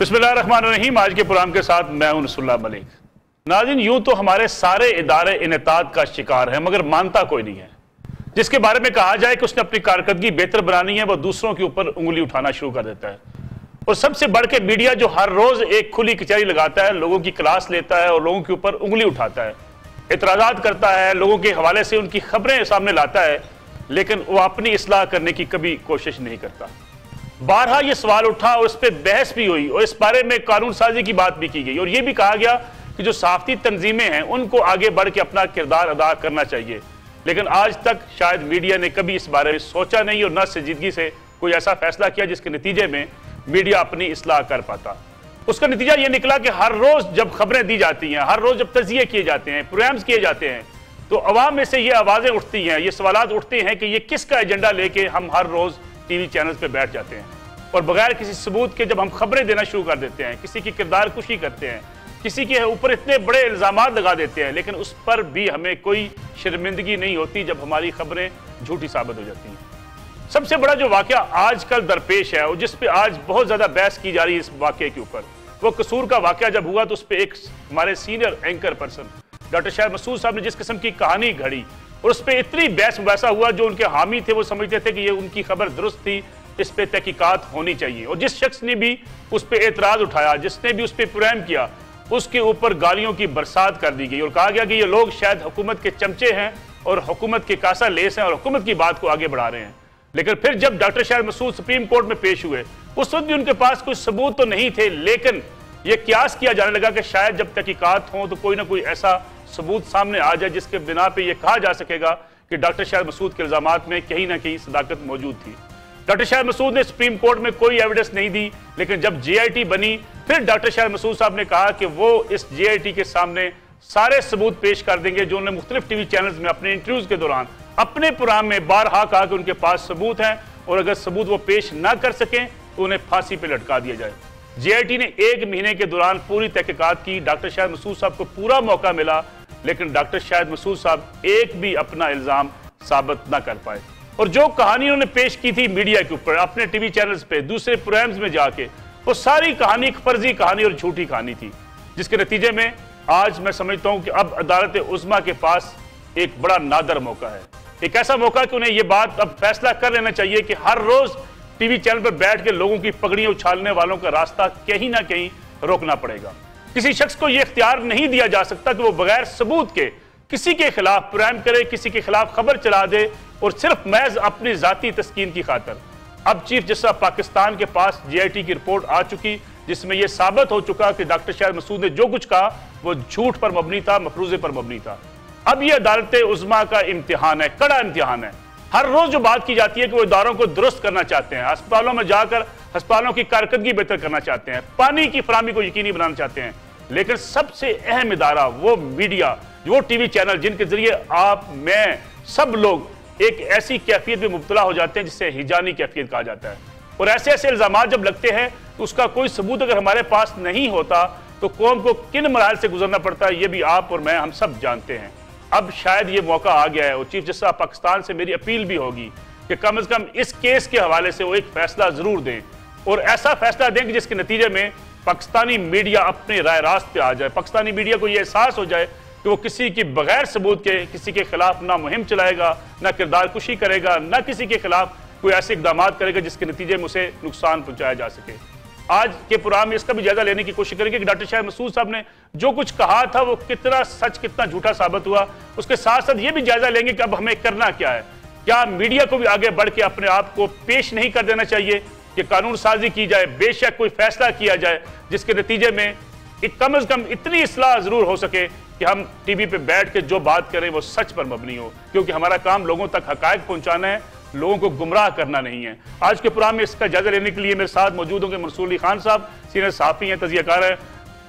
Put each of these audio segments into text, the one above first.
बिस्मिल्लाहिर्रहमानिर्रहीम। आज के प्रोग्राम के साथ मैं हूं नसरुल्लाह मलिक। नाज़रीन, यूं तो हमारे सारे इदारे इनेताद का शिकार है, मगर मानता कोई नहीं है। जिसके बारे में कहा जाए कि उसने अपनी कारकर्दगी बेहतर बनानी है, वह दूसरों के ऊपर उंगली उठाना शुरू कर देता है। और सबसे बढ़ के मीडिया, जो हर रोज एक खुली कचहरी लगाता है, लोगों की क्लास लेता है और लोगों के ऊपर उंगली उठाता है, एतराजात करता है, लोगों के हवाले से उनकी खबरें सामने लाता है, लेकिन वो अपनी इस्लाह करने की कभी कोशिश नहीं करता। बारहा ये सवाल उठा और इस पर बहस भी हुई और इस बारे में कानून साजी की बात भी की गई और यह भी कहा गया कि जो सहाफती तंजीमें हैं उनको आगे बढ़ के अपना किरदार अदा करना चाहिए। लेकिन आज तक शायद मीडिया ने कभी इस बारे में सोचा नहीं और न संजीदगी से कोई ऐसा फैसला किया जिसके नतीजे में मीडिया अपनी इस्लाह कर पाता। उसका नतीजा यह निकला कि हर रोज जब खबरें दी जाती हैं, हर रोज जब तजिए किए जाते हैं, प्रोग्राम्स किए जाते हैं, तो अवाम में से ये आवाजें उठती हैं, ये सवालात उठते हैं कि ये किसका एजेंडा लेके हम हर रोज टीवी चैनल्स पे बैठ जाते हैं और बगैर किसी सबूत के जब हम खबरें देना शुरू कर देते हैं, किसी की किरदार कुशी करते हैं, किसी के ऊपर इतने बड़े इल्जामात लगा देते हैं, लेकिन उस पर भी हमें कोई शर्मिंदगी नहीं होती जब हमारी खबरें झूठी साबित हो जाती हैं। सबसे बड़ा जो वाकया आजकल दरपेश है और जिस पे आज बहुत ज्यादा बहस की जा रही है, इस वाकये के ऊपर, वो कसूर का वाकया जब हुआ तो उस पर एक हमारे senior anchor person doctor Shahid Masood साहब ने जिस किस्म की कहानी घड़ी और उस पर इतनी बहस वैसा हुआ, जो उनके हामी थे वो समझते थे कि ये उनकी खबर दुरुस्त थी, इस पे तहकीकात होनी चाहिए। और जिस शख्स ने भी उस पर एतराज उठाया, जिसने भी उस पर प्रोग्राम किया, उसके ऊपर गालियों की बरसात कर दी गई और कहा गया कि ये लोग शायद हुकूमत के चमचे हैं और हुकूमत के कासा लेस हैं और हुकूमत की बात को आगे बढ़ा रहे हैं। लेकिन फिर जब doctor Shahid Masood supreme court में पेश हुए, उस वक्त भी उनके पास कोई सबूत तो नहीं थे, लेकिन यह क्यास किया जाने लगा कि शायद जब तहकीकात हों तो कोई ना कोई ऐसा सबूत सामने आ जाए जिसके बिना पे यह कहा जा सकेगा कि डॉक्टर शाहिद मसूद के इल्जामात में कहीं ना कहीं सदाकत मौजूद थी। डॉक्टर शाहिद मसूद ने सुप्रीम कोर्ट में कोई एविडेंस नहीं दी, लेकिन जब JIT बनी, फिर डॉक्टर शाहिद मसूद साहब ने कहा कि वो इस JIT के सामने सारे सबूत पेश कर देंगे जो उन्होंने मुख्तलिफ टीवी चैनल्स में अपने इंटरव्यूज के दौरान अपने प्रोग्राम में बारहा कहा कि उनके पास सबूत हैं और अगर सबूत वो पेश ना कर सकें तो उन्हें फांसी पर लटका दिया जाए। JIT ने 1 महीने के दौरान पूरी तहकीकात की। डॉक्टर शाहिद मसूद साहब को पूरा मौका मिला, लेकिन डॉक्टर शाहिद मसूद साहब एक भी अपना इल्जाम साबित ना कर पाए। और जो कहानी उन्होंने पेश की थी मीडिया के ऊपर, अपने टीवी चैनल्स पे, दूसरे प्रोग्राम्स में जाके, वो सारी कहानी एक फर्जी कहानी और झूठी कहानी थी, जिसके नतीजे में आज मैं समझता हूं कि अब अदालत उज़्मा के पास एक बड़ा नादर मौका है, एक ऐसा मौका कि उन्हें यह बात अब फैसला कर लेना चाहिए कि हर रोज टीवी चैनल पर बैठ के लोगों की पगड़ियां उछालने वालों का रास्ता कहीं ना कहीं रोकना पड़ेगा। किसी शख्स को यह इख्तियार नहीं दिया जा सकता कि वो बगैर सबूत के किसी के खिलाफ प्रोग्राम करे, किसी के खिलाफ खबर चला दे और सिर्फ महज अपनी जाती तस्कीन की खातर। अब चीफ जस्टिस ऑफ पाकिस्तान के पास JIT की रिपोर्ट आ चुकी, जिसमें यह साबित हो चुका कि डॉक्टर शाहिद मसूद ने जो कुछ कहा वो झूठ पर मबनी था, मफरूजे पर मबनी था। अब यह अदालत उज़्मा का इम्तिहान है, कड़ा इम्तिहान है। हर रोज जो बात की जाती है कि वो इदारों को दुरुस्त करना चाहते हैं, अस्पतालों में जाकर अस्पतालों की कारकर्दगी बेहतर करना चाहते हैं, पानी की फराहमी को यकीनी बनाना चाहते हैं, लेकिन सबसे अहम इदारा वो मीडिया, वो टीवी चैनल जिनके जरिए आप, मैं, सब लोग एक ऐसी कैफियत में मुब्तला हो जाते हैं जिससे हिजानी कैफियत कहा जाता है। और ऐसे ऐसे इल्जामात जब लगते हैं तो उसका कोई सबूत अगर हमारे पास नहीं होता तो कौम को किन मराहल से गुजरना पड़ता है, ये भी आप और मैं, हम सब जानते हैं। अब शायद ये मौका आ गया है और चीफ जस्टिस ऑफ पाकिस्तान से मेरी अपील भी होगी कि कम से कम इस केस के हवाले से वो एक फैसला जरूर दें और ऐसा फैसला दें कि जिसके नतीजे में पाकिस्तानी मीडिया अपने राय रास्त पे आ जाए, पाकिस्तानी मीडिया को यह एहसास हो जाए कि वो किसी की बगैर सबूत के किसी के खिलाफ ना मुहिम चलाएगा, ना किरदार कुशी करेगा, ना किसी के खिलाफ कोई ऐसे इकदाम करेगा जिसके नतीजे में उसे नुकसान पहुंचाया जा सके। आज के प्रोग्राम में इसका भी जायजा लेने की कोशिश करेंगे कि डॉक्टर शाहिद मसूद साहब ने जो कुछ कहा था वो कितना सच, कितना झूठा साबित हुआ। उसके साथ साथ ये भी जायजा लेंगे कि अब हमें करना क्या है। क्या मीडिया को भी आगे बढ़ के अपने आप को पेश नहीं कर देना चाहिए कि कानून साजी की जाए, बेशक कोई फैसला किया जाए जिसके नतीजे में कम से कम इतनी इस्लाह जरूर हो सके कि हम टीवी पे बैठ के जो बात करें वो सच पर मबनी हो, क्योंकि हमारा काम लोगों तक हकायक पहुंचाना है, लोगों को गुमराह करना नहीं है। आज के प्रोग्राम में इसका जायजा लेने के लिए मेरे साथ मौजूद होंगे मंसूर अली खान साहब, सीनियर सहाफी हैं, तजियाकार है,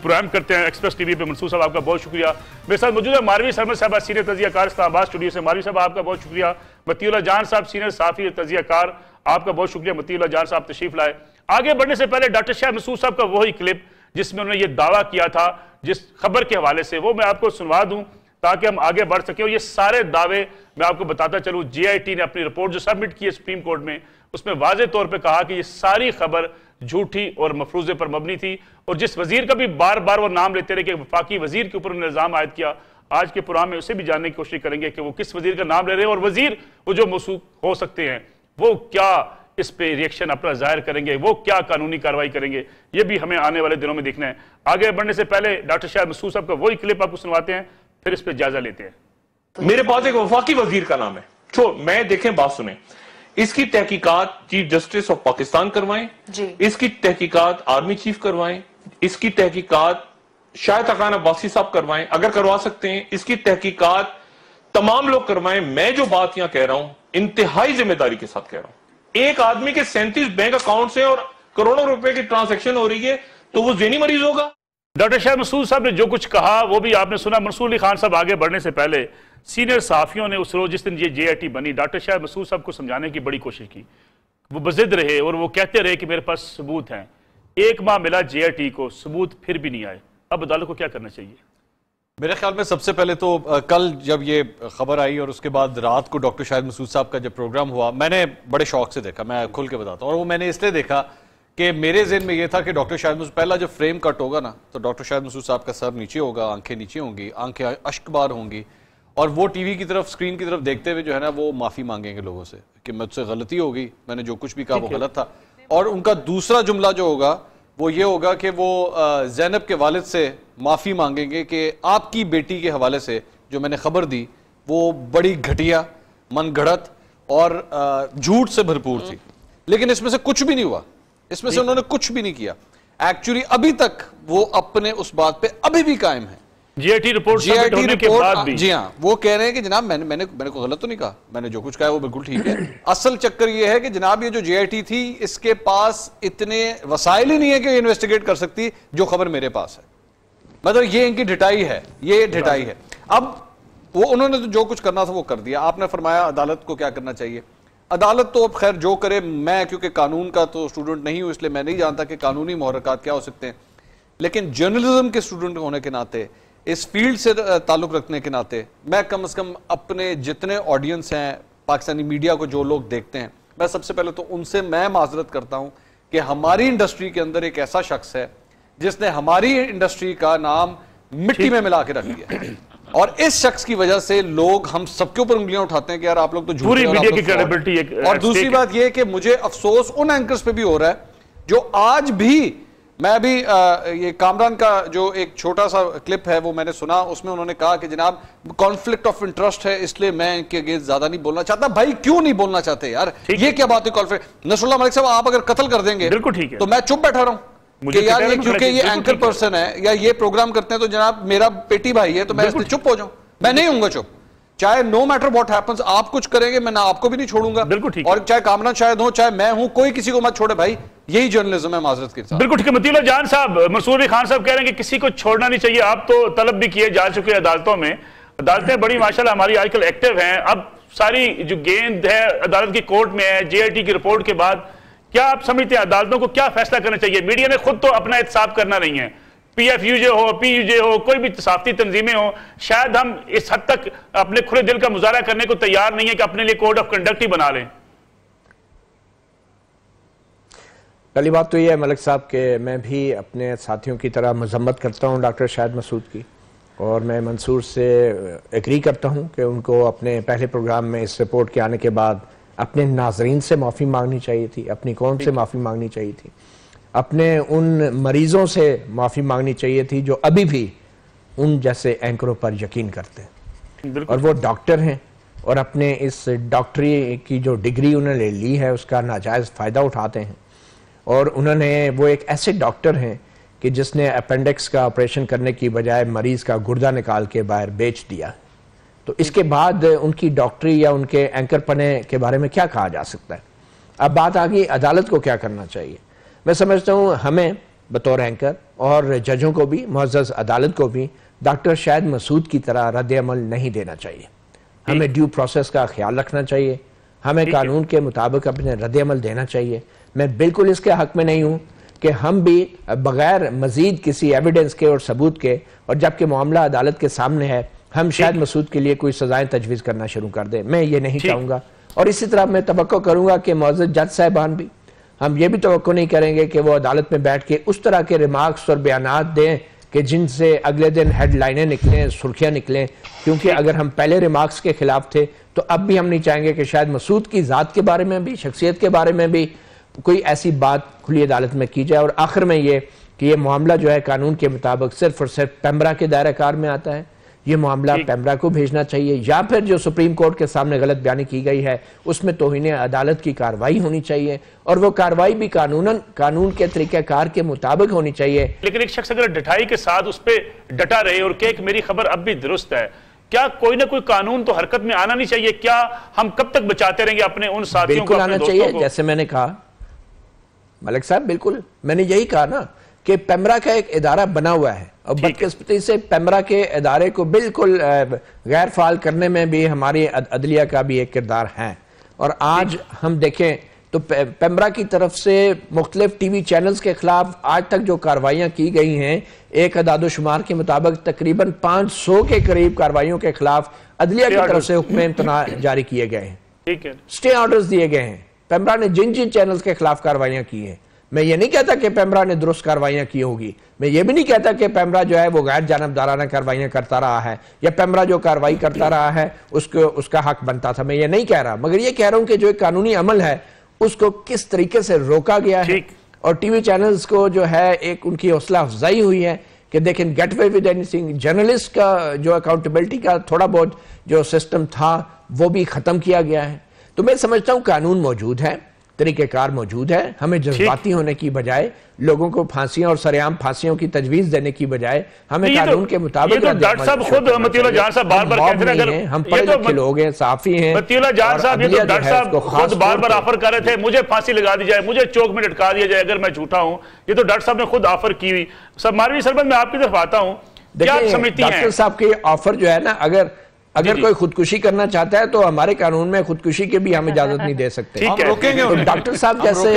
प्रोग्राम करते हैं एक्सप्रेस टीवी पे। मंसूर साहब आपका बहुत शुक्रिया। मेरे साथ मौजूद है मारवी सरमद साहब, सीनियर तजियाकार, इस्लामाबाद स्टूडियो से। मारवी साहब आपका बहुत शुक्रिया। मतीउल्लाह जान साहब, सीनियर सहाफी तजियाकार, आपका बहुत शुक्रिया। मतीउल्लाह जान साहब तशरीफ लाए। आगे बढ़ने से पहले डॉक्टर शाहिद मसूद साहब का वही क्लिप जिसमें उन्होंने ये दावा किया था जिस खबर के हवाले से, वो मैं आपको सुनवा दूं ताकि हम आगे बढ़ सके। और ये सारे दावे मैं आपको बताता चलूं, JIT ने अपनी रिपोर्ट जो सबमिट की है सुप्रीम कोर्ट में, उसमें वाज़े तौर पे कहा कि ये सारी खबर झूठी और मफरूजे पर मबनी थी। और जिस वजीर का भी बार बार वो नाम लेते रहे कि वफाकी वजीर के ऊपर उन्होंने इल्जाम आयद किया, आज के प्रोग्राम में उसे भी जानने की कोशिश करेंगे कि वो किस वजीर का नाम ले रहे हैं और वजीर वो जो मौसूख हो सकते हैं वो क्या इस पे रिएक्शन अपना जाहिर करेंगे, वो क्या कानूनी कार्रवाई करेंगे, ये भी हमें आने वाले दिनों में देखना है। आगे बढ़ने से पहले डॉक्टर शाहिद मसूद साहब का वही क्लिप आपको सुनवाते हैं, फिर इस पर जायजा लेते हैं। मेरे पास एक वफाकी वजीर का नाम है, तो मैं देखें बात सुने, इसकी तहकीकात चीफ जस्टिस ऑफ पाकिस्तान करवाएं, इसकी तहकीकात आर्मी चीफ करवाएं, इसकी तहकीकात शायद अकान अब्बासी साहब करवाएं अगर करवा सकते हैं, इसकी तहकीकात तमाम लोग करवाएं। मैं जो बात यहां कह रहा हूं इंतहाई जिम्मेदारी के साथ कह रहा हूं। एक आदमी के 37 बैंक अकाउंट से और करोड़ों रुपए की ट्रांजैक्शन हो रही है, तो वो ज़हनी मरीज होगा। डॉक्टर शाहिद मसूद साहब ने जो कुछ कहा वो भी आपने सुना। मंसूर अली खान साहब आगे बढ़ने से पहले सीनियर सहाफियों ने उस रोज जिस दिन ये JIT बनी, डॉक्टर शाहिद मसूद साहब को समझाने की बड़ी कोशिश की। वो बजिद रहे और वो कहते रहे कि मेरे पास सबूत हैं। 1 माह मिला JIT को, सबूत फिर भी नहीं आए। अब अदालत को क्या करना चाहिए? मेरे ख्याल में सबसे पहले तो कल जब ये खबर आई और उसके बाद रात को डॉक्टर शाहिद मसूद साहब का जब प्रोग्राम हुआ, मैंने बड़े शौक से देखा, मैं खुल के बताता हूँ। और वो मैंने इसलिए देखा कि मेरे ज़हन में ये था कि डॉक्टर शाहिद मसूद, पहला जब फ्रेम कट होगा ना, तो डॉक्टर शाहिद मसूद साहब का सर नीचे होगा, आंखें नीचे होंगी, आंखें अश्कबार होंगी, और वो टीवी की तरफ, स्क्रीन की तरफ देखते हुए जो है ना वो माफ़ी मांगेंगे लोगों से कि मुझसे गलती हो गई, मैंने जो कुछ भी कहा वो गलत था। और उनका दूसरा जुमला जो होगा वो ये होगा कि वो ज़ैनब के वालिद से माफ़ी मांगेंगे कि आपकी बेटी के हवाले से जो मैंने खबर दी वो बड़ी घटिया, मनगढ़ंत और झूठ से भरपूर थी। लेकिन इसमें से कुछ भी नहीं हुआ, इसमें से उन्होंने कुछ भी नहीं किया। एक्चुअली अभी तक वो अपने उस बात पे अभी भी कायम है। JIT रिपोर्ट के बाद भी जी हाँ, वो कह रहे हैं कि जनाब मैंने को गलत तो नहीं कहा, मैंने जो कुछ कहा वो बिल्कुल ठीक है। असल चक्कर ये है कि जनाब ये जो JIT थी इसके पास इतने वसाइल ही नहीं है कि इन्वेस्टिगेट कर सकती जो खबर मेरे पास है। मतलब ये इनकी ढिटाई है, ये ढिटाई है। अब वो उन्होंने तो जो कुछ करना था वो कर दिया। आपने फरमाया अदालत को क्या करना चाहिए। अदालत तो अब खैर जो करे, मैं क्योंकि कानून का तो स्टूडेंट नहीं हूं इसलिए मैं नहीं जानता कि कानूनी मुहर्रकात क्या हो सकते हैं, लेकिन जर्नलिज्म के स्टूडेंट होने के नाते, इस फील्ड से ताल्लुक रखने के नाते, मैं कम से कम अपने जितने ऑडियंस हैं पाकिस्तानी मीडिया को जो लोग देखते हैं, मैं सबसे पहले तो उनसे मैं माजरत करता हूं कि हमारी इंडस्ट्री के अंदर एक ऐसा शख्स है जिसने हमारी इंडस्ट्री का नाम मिट्टी में मिला के रख दिया, और इस शख्स की वजह से लोग हम सबके ऊपर उंगलियां उठाते हैं कि यार आप लोग तो झूठ, पूरी मीडिया की क्रेडिबिलिटी। और दूसरी बात यह कि मुझे अफसोस उन एंकर्स पे भी हो रहा है जो आज भी, मैं भी ये कामरान का जो एक छोटा सा क्लिप है वो मैंने सुना, उसमें उन्होंने कहा कि जनाब कॉन्फ्लिक्ट ऑफ इंटरेस्ट है इसलिए मैं इनके अगेंस्ट ज्यादा नहीं बोलना चाहता। भाई क्यों नहीं बोलना चाहते यार, ये क्या बात है कॉन्फ्लिक्ट? नसरुल्लाह मलिक साहब आप अगर कत्ल कर देंगे बिल्कुल ठीक है, तो मैं चुप बैठा रहा हूं कि यार ये क्योंकि ये एंकर पर्सन है या ये प्रोग्राम करते हैं तो जनाब मेरा बेटी भाई है तो मैं इसलिए चुप हो जाऊं। मैं नहीं हूंगा चुप, चाहे नो मैटर व्हाट हैपेंस, आप कुछ करेंगे मैं ना आपको भी नहीं छोड़ूंगा। बिल्कुल ठीक, और चाहे कामरान शायद हो चाहे मैं हूं, कोई किसी को मत छोड़े भाई, यही जर्नलिज्म है माजरत के साथ। बिल्कुल ठीक है। मतीउल्लाह जान साहब, मंसूर अली खान साहब कह रहे हैं कि किसी को छोड़ना नहीं चाहिए। आप तो तलब भी किए जा चुके अदालतों में, अदालतें बड़ी माशाल्लाह हमारी आजकल एक्टिव हैं। अब सारी जो गेंद है अदालत की कोर्ट में है। JIT की रिपोर्ट के बाद क्या आप समझते हैं अदालतों को क्या फैसला करना चाहिए? मीडिया ने खुद तो अपना एहतसाब करना नहीं है, PFUJ हो, PUJ हो, कोई भी सहाफती तंजीमें हो, शायद हम इस हद तक अपने खुले दिल का मुजाहरा करने को तैयार नहीं है कि अपने लिए कोड ऑफ कंडक्ट ही बना लें। पहली बात तो यह है मलिक साहब के मैं भी अपने साथियों की तरह मजम्मत करता हूं डॉक्टर शाहिद मसूद की, और मैं मंसूर से एग्री करता हूं कि उनको अपने पहले प्रोग्राम में इस रिपोर्ट के आने के बाद अपने नाजरीन से माफ़ी मांगनी चाहिए थी, अपनी कौम से माफ़ी मांगनी चाहिए थी, अपने उन मरीजों से माफ़ी मांगनी चाहिए थी जो अभी भी उन जैसे एंकरों पर यकीन करते हैं, और वो डॉक्टर हैं और अपने इस डॉक्टरी की जो डिग्री उन्होंने ली है उसका नाजायज़ फ़ायदा उठाते हैं। और उन्होंने, वो एक ऐसे डॉक्टर हैं कि जिसने अपेंडिक्स का ऑपरेशन करने की बजाय मरीज़ का गुर्दा निकाल के बाहर बेच दिया। तो इसके बाद उनकी डॉक्टरी या उनके एंकर पने के बारे में क्या कहा जा सकता है? अब बात आ गई अदालत को क्या करना चाहिए। मैं समझता हूँ हमें बतौर एंकर और जजों को भी, मुअज़्ज़ज़ अदालत को भी डॉक्टर शाहिद मसूद की तरह रद्द अमल नहीं देना चाहिए। हमें ड्यू प्रोसेस का ख्याल रखना चाहिए, हमें कानून के मुताबिक अपने रद्द अमल देना चाहिए। मैं बिल्कुल इसके हक में नहीं हूँ कि हम भी बगैर मजीद किसी एविडेंस के और सबूत के, और जबकि मामला अदालत के सामने है, हम शाहिद मसूद के लिए कोई सजाएं तजवीज़ करना शुरू कर दें। मैं ये नहीं चाहूँगा, और इसी तरह मैं तवक्को करूँगा कि मुअज़्ज़ज़ जज साहिबान भी हम ये भी तवक्को नहीं करेंगे कि वो अदालत में बैठ के उस तरह के रिमार्क्स और बयानात दें कि जिनसे अगले दिन हेडलाइनें निकलें, सुर्खियां निकलें। क्योंकि अगर हम पहले रिमार्क्स के खिलाफ थे तो अब भी हम नहीं चाहेंगे कि शायद मसूद की ज़ात के बारे में भी, शख्सियत के बारे में भी कोई ऐसी बात खुली अदालत में की जाए। और आखिर में ये कि ये मामला जो है कानून के मुताबिक सिर्फ और सिर्फ पेमरा के दायरा कार में आता है। ये मामला पेमरा को भेजना चाहिए, या फिर जो सुप्रीम कोर्ट के सामने गलत बयानी की गई है उसमें तौहीन अदालत की कार्रवाई होनी चाहिए, और वो कार्रवाई भी कानून के तरीक़ाकार के मुताबिक होनी चाहिए। लेकिन एक शख्स अगर डटाई के साथ उस पर डटा रहे और कहे कि मेरी खबर अब भी दुरुस्त है, क्या कोई ना कोई कानून तो हरकत में आना नहीं चाहिए? क्या हम कब तक बचाते रहेंगे अपने उन साथियों को? आना चाहिए। जैसे मैंने कहा मलिक साहब, बिल्कुल मैंने यही कहा ना कि पेमरा का एक इदारा बना हुआ है, और बदकिस्मती से पेमरा के इदारे को बिल्कुल गैर फाल करने में भी हमारी अदलिया का भी एक किरदार है। और आज हम देखें तो पेमरा की तरफ से मुख्तलिफ टीवी चैनल्स के खिलाफ आज तक जो कार्रवाइयाँ की गई हैं, एक अदादोशुमार के मुताबिक तकरीबन 500 के करीब कार्रवाइयों के खिलाफ अदलिया की तरफ से हुक्म इम्तना जारी किए गए हैं, स्टे ऑर्डर्स दिए गए हैं। पेमरा ने जिन जिन चैनल्स के खिलाफ कार्रवाइयाँ की हैं, मैं ये नहीं कहता कि पेमरा ने दुरुस्त कार्रवाइयाँ की होगी, मैं ये भी नहीं कहता कि पेमरा जो है वो गैर जानबदाराना कार्रवाइयाँ करता रहा है, या पेमरा जो कार्रवाई करता रहा है उसका हक बनता था, मैं ये नहीं कह रहा। मगर ये कह रहा हूँ कि जो एक कानूनी अमल है उसको किस तरीके से रोका गया है, और टीवी चैनल्स को जो है एक उनकी हौसला अफजाई हुई है कि they can get away with anything. Journalist का जो अकाउंटेबिलिटी का थोड़ा बहुत जो सिस्टम था वो भी ख़त्म किया गया है। तो मैं समझता हूँ कानून मौजूद है, तरीक़ेकार मौजूद है, हमें जज्बाती होने की बजाय, लोगों को फांसियां और सरेआम फांसियों की तजवीज देने की बजाय हमें कानून के मुताबिक। डॉक्टर साहब खुद मतीउल्लाह जान साहब बार-बार कहते हैं, अगर हम पढ़े लिखे लोग हैं, साफी हैं। मतीउल्लाह जान साहब, ये तो डॉक्टर साहब खुद बार-बार ऑफर कर रहे थे, मुझे फांसी लगा दी जाए, मुझे चौक में लटका दिया जाए अगर मैं झूठा हूं। ये तो डॉक्टर साहब ने खुद ऑफर की हुई। सब मारवी सरबत में आपकी तरफ आता हूं, क्या आप समझती हैं डॉक्टर साहब के ऑफर जो है ना, अगर कोई खुदकुशी करना चाहता है तो हमारे कानून में खुदकुशी की भी हम इजाजत नहीं दे सकते। तो डॉक्टर साहब जैसे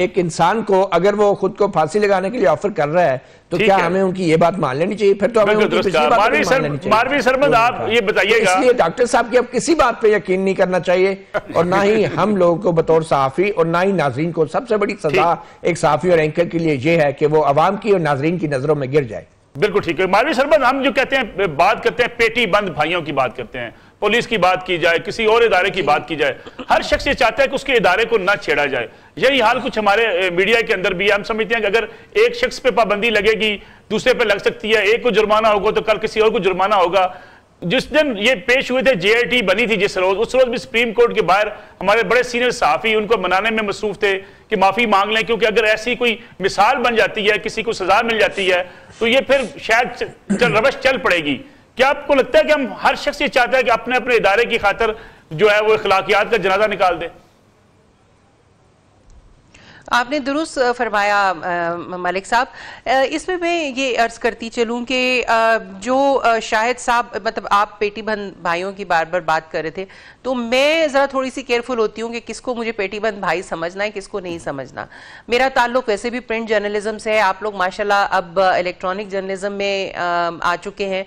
एक इंसान को अगर वो खुद को फांसी लगाने के लिए ऑफर कर रहा है तो क्या हमें उनकी ये बात मान लेनी चाहिए? फिर तो हमें उनकी पिछली बात मान लेनी चाहिए। मारवी सरमद, आप ये बताइएगा। इसलिए डॉक्टर साहब की अब किसी बात पे यकीन नहीं करना चाहिए, और ना ही हम लोगों को बतौर सहाफी और ना ही नाजरीन को। सबसे बड़ी सजा एक सहाफी और एंकर के लिए ये है कि वो अवाम की और नाजरीन की नजरों में गिर जाए। बिल्कुल ठीक है मारवी सरबत, हम जो कहते हैं, बात करते हैं पेटी बंद भाइयों की बात करते हैं, पुलिस की बात की जाए, किसी और इदारे की बात की जाए, हर शख्स ये चाहता है कि उसके इदारे को ना छेड़ा जाए। यही हाल कुछ हमारे मीडिया के अंदर भी है। हम समझते हैं कि अगर एक शख्स पे पाबंदी लगेगी, दूसरे पे लग सकती है, एक को जुर्माना होगा तो कल किसी और को जुर्माना होगा। जिस दिन ये पेश हुए थे, JIT बनी थी जिस रोज, उस रोज भी सुप्रीम कोर्ट के बाहर हमारे बड़े सीनियर सहाफी उनको मनाने में मसरूफ थे कि माफी मांग लें, क्योंकि अगर ऐसी कोई मिसाल बन जाती है, किसी को सजा मिल जाती है, तो ये फिर शायद रवश चल पड़ेगी। क्या आपको लगता है कि हम हर शख्स ये चाहता है कि अपने अपने इदारे की खातिर जो है वो अखलाकियात का जनाजा निकाल दे? आपने दुरुस्त फरमाया मलिक साहब। इसमें मैं ये अर्ज करती चलूँ कि जो शाहिद साहब, मतलब आप पेटी बंद भाइयों की बार बार बात कर रहे थे, तो मैं ज़रा थोड़ी सी केयरफुल होती हूँ कि किसको मुझे पेटी बंद भाई समझना है, किसको नहीं समझना। मेरा ताल्लुक वैसे भी प्रिंट जर्नलिज्म से है। आप लोग माशाल्लाह अब इलेक्ट्रॉनिक जर्नलिज्म में आ चुके हैं,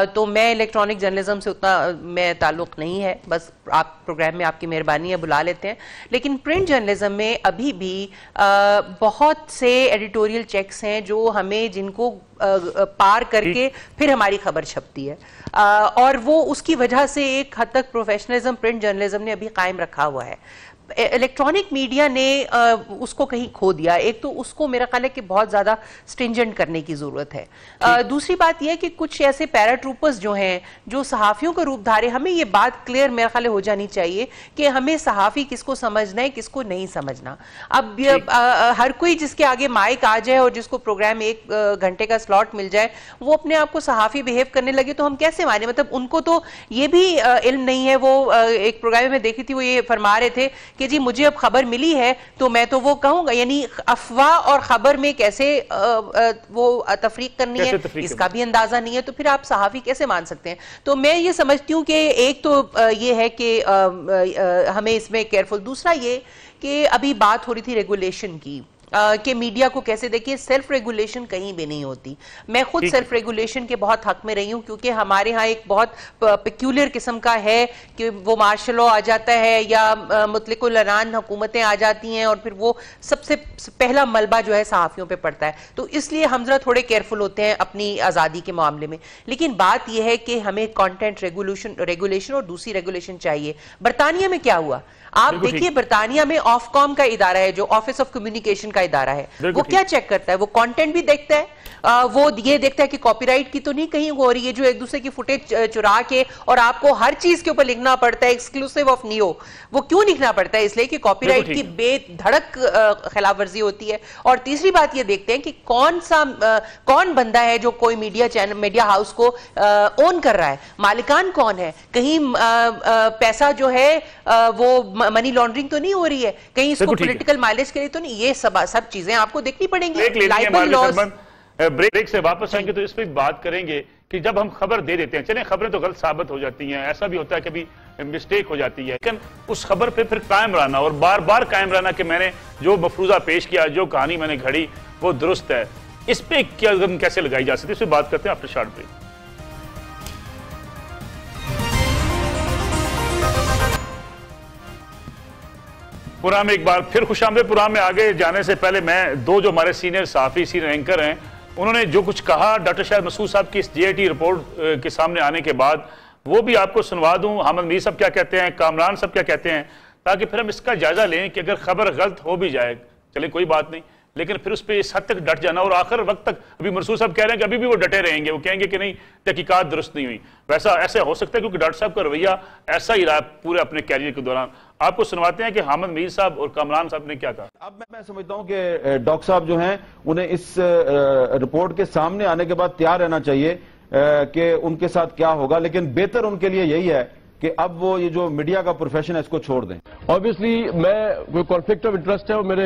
तो मैं इलेक्ट्रॉनिक जर्नलिज्म से उतना मैं ताल्लुक नहीं है, बस आप प्रोग्राम में आपकी मेहरबानी है बुला लेते हैं। लेकिन प्रिंट जर्नलिज्म में अभी भी बहुत से एडिटोरियल चेक्स हैं जो हमें, जिनको पार करके फिर हमारी खबर छपती है, और वो उसकी वजह से एक हद तक प्रोफेशनलिज्म प्रिंट जर्नलिज्म ने अभी कायम रखा हुआ है। इलेक्ट्रॉनिक मीडिया ने उसको कहीं खो दिया। एक तो उसको मेरा ख्याल है कि बहुत ज़्यादा स्ट्रिंजेंट करने की ज़रूरत है। दूसरी बात यह है कि कुछ ऐसे पैराट्रूपर्स जो हैं, जो सहाफ़ियों का रूप धारे, हमें ये बात क्लियर मेरा ख्याल हो जानी चाहिए कि हमें सहाफ़ी किसको समझना है, किसको नहीं समझना। अब हर कोई जिसके आगे माइक आ जाए और जिसको प्रोग्राम 1 घंटे का स्लॉट मिल जाए, वो अपने आप को सहाफ़ी बिहेव करने लगे तो हम कैसे माने? मतलब उनको तो ये भी इल्म नहीं है। वो एक प्रोग्राम में देखी थी, वो ये फरमा रहे थे कि जी मुझे अब खबर मिली है तो मैं तो वो कहूंगा, यानी अफवाह और खबर में कैसे वो तफरीक करनी है, इसका भी अंदाजा नहीं है, तो फिर आप सहाफी कैसे मान सकते हैं? तो मैं ये समझती हूँ कि एक तो ये है कि हमें इसमें केयरफुल। दूसरा ये कि अभी बात हो रही थी रेगुलेशन की, कि मीडिया को कैसे देखिए, सेल्फ रेगुलेशन कहीं भी नहीं होती। मैं खुद सेल्फ रेगुलेशन के बहुत हक में रही हूं, क्योंकि हमारे यहाँ एक बहुत पेक्यूलियर किस्म का है कि वो मार्शल लॉ आ जाता है या मुतलकुल अनान हुकूमतें आ जाती हैं और फिर वो सबसे पहला मलबा जो है सहाफ़ियों पे पड़ता है। तो इसलिए हम जरा थोड़े केयरफुल होते हैं अपनी आज़ादी के मामले में। लेकिन बात यह है कि हमें कंटेंट रेगुलेशन और दूसरी रेगुलेशन चाहिए। बरतानिया में क्या हुआ आप देखिए, बरतानिया में ऑफकॉम का इदारा है जो ऑफिस ऑफ कम्युनिकेशन का इदारा है, वो क्या चेक करता है? वो कंटेंट भी देखता है, वो ये देखता है कि कॉपीराइट की तो नहीं कहीं हो रही है, जो एक दूसरे की फुटेज चुरा के और आपको हर चीज के ऊपर लिखना पड़ता है एक्सक्लूसिव ऑफ नियो। वो क्यों लिखना पड़ता है? इसलिए कि कॉपीराइट की बेधड़क खिलाफ वर्जी होती है। और तीसरी बात ये देखते हैं कि कौन बंदा है जो कोई मीडिया हाउस को ओन कर रहा है, मालिकान कौन है, कहीं पैसा जो है वो मनी लॉन्ड्रिंग तो नहीं हो रही है, कहीं इसको पॉलिटिकल माइलेज के लिए तो नहीं। ये सब चीजें आपको देखनी पड़ेंगी। ब्रेक से वापस आएंगे तो इस पर बात करेंगे कि जब हम खबर दे देते हैं, चलें खबरें तो गलत साबित हो जाती हैं, ऐसा भी होता है कभी मिस्टेक हो जाती है, लेकिन उस खबर पे फिर कायम रहना और बार बार कायम रहना कि मैंने जो मफरूजा पेश किया, जो कहानी मैंने घड़ी वो दुरुस्त है, इस पे क्या कैसे लगाई जा सकती है, इस पर बात करते हैं आफ्टर शॉर्ट ब्रेक। प्रोग्राम में एक बार फिर खुशामदीद। प्रोग्राम में आगे जाने से पहले मैं दो जो हमारे सीनियर सहाफी सीनियर एंकर हैं उन्होंने जो कुछ कहा डॉक्टर शाहिद मसूद साहब की इस JIT रिपोर्ट के सामने आने के बाद वो भी आपको सुनवा दूं। हामिद मीर साहब क्या कहते हैं, कामरान साहब क्या कहते हैं, ताकि फिर हम इसका जायजा लें कि अगर खबर गलत हो भी जाए चले कोई बात नहीं, लेकिन फिर उस पर इस हद तक डट जाना और आखिर वक्त तक, अभी मसूद साहब कह रहे हैं कि अभी भी वो डटे रहेंगे, वो कहेंगे कि नहीं तहकीकात दुरुस्त नहीं हुई, वैसा ऐसे हो सकता है क्योंकि डॉक्टर साहब का रवैया ऐसा ही रहा पूरे अपने कैरियर के दौरान। आपको सुनवाते हैं कि हामिद मीर साहब और कामरान साहब ने क्या कहा। अब मैं समझता हूं कि डॉक्टर साहब जो हैं उन्हें इस रिपोर्ट के सामने आने के बाद तैयार रहना चाहिए कि उनके साथ क्या होगा, लेकिन बेहतर उनके लिए यही है कि अब वो ये जो मीडिया का प्रोफेशन है इसको छोड़ दें। ऑब्वियसली मैं कोई कॉन्फ्लिक्ट ऑफ इंटरेस्ट है, वो मेरे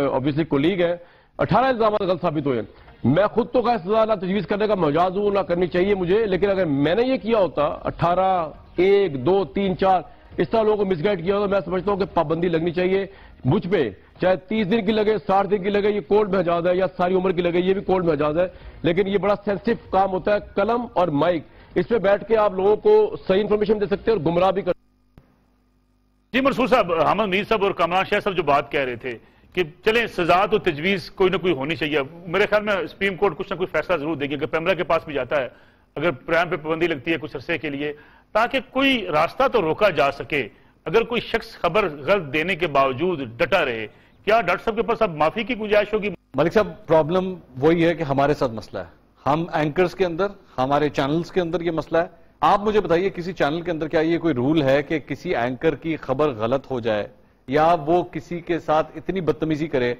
ऑब्वियसली कोलीग है, 18 इल्जाम गलत साबित हुए। मैं खुद तो का सजा ना तजवीज करने का मजाज हूं ना करनी चाहिए मुझे, लेकिन अगर मैंने ये किया होता 18, 1, 2, 3, 4 इस तरह लोगों को मिसगाइड किया होता, मैं समझता हूं कि पाबंदी लगनी चाहिए मुझ पे, चाहे 30 दिन की लगे, 60 दिन की लगे, ये कोर्ट में इजाजत है, या सारी उम्र की लगे, ये भी कोर्ट में इजाजत है। लेकिन ये बड़ा सेंसिटिव काम होता है, कलम और माइक, इस पे बैठ के आप लोगों को सही इंफॉर्मेशन दे सकते हैं और गुमराह भी कर। जी मंसूर साहब, हामिद मीर साहब और कामरान शाह साहब जो बात कह रहे थे कि चलें सजा तो तजवीज कोई ना कोई होनी चाहिए, मेरे ख्याल में सुप्रीम कोर्ट कुछ ना कुछ फैसला जरूर देगी, अगर पैमरा के पास भी जाता है, अगर प्रोग्राम पे पाबंदी लगती है कुछ अरसे के लिए, ताकि कोई रास्ता तो रोका जा सके। अगर कोई शख्स खबर गलत देने के बावजूद डटा रहे, क्या डॉक्टर साहब के पास अब माफी की गुंजाइश होगी? मलिक साहब, प्रॉब्लम वही है कि हमारे साथ मसला है, हम एंकर्स के अंदर, हमारे चैनल्स के अंदर ये मसला है। आप मुझे बताइए किसी चैनल के अंदर क्या ये कोई रूल है कि किसी एंकर की खबर गलत हो जाए या वो किसी के साथ इतनी बदतमीजी करे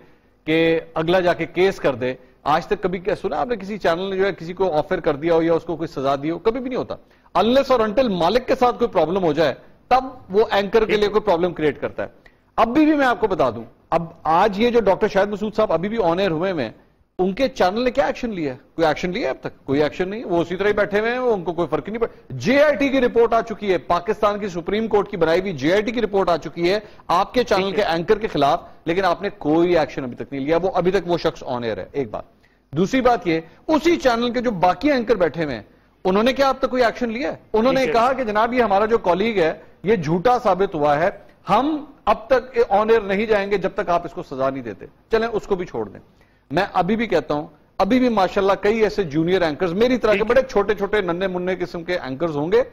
कि अगला जाके केस कर दे? आज तक कभी क्या सुना आपने किसी चैनल ने जो है किसी को ऑफर कर दिया हो या उसको कोई सजा दी हो? कभी भी नहीं होता। अनलेस और अनटिल मालिक के साथ कोई प्रॉब्लम हो जाए तब वो एंकर के लिए कोई प्रॉब्लम क्रिएट करता है। अभी भी मैं आपको बता दूं, अब आज ये जो डॉक्टर शाहिद मसूद साहब अभी भी ऑन एयर हुए में, उनके चैनल ने क्या एक्शन लिया है? कोई एक्शन लिया है अब तक? कोई एक्शन नहीं, वो उसी तरह ही बैठे हुए हैं, उनको कोई फर्क नहीं पड़ा। JIT की रिपोर्ट आ चुकी है, पाकिस्तान की सुप्रीम कोर्ट की बनाई हुई JIT की रिपोर्ट आ चुकी है आपके चैनल के एंकर के खिलाफ, लेकिन आपने कोई एक्शन अभी तक नहीं लिया। वो अभी तक वो शख्स ऑन एयर है, एक बात। दूसरी बात ये, उसी चैनल के जो बाकी एंकर बैठे हुए हैं उन्होंने क्या अब तक कोई एक्शन लिया है? उन्होंने कहा कि जनाब ये हमारा जो कॉलीग है ये झूठा साबित हुआ है, हम अब तक ऑन एयर नहीं जाएंगे जब तक आप इसको सजा नहीं देते। चलें उसको भी छोड़ दें। मैं अभी भी कहता हूं, अभी भी माशाल्लाह कई ऐसे जूनियर एंकर्स मेरी तरह के बड़े छोटे छोटे नन्हे मुन्ने किस्म के एंकर्स होंगे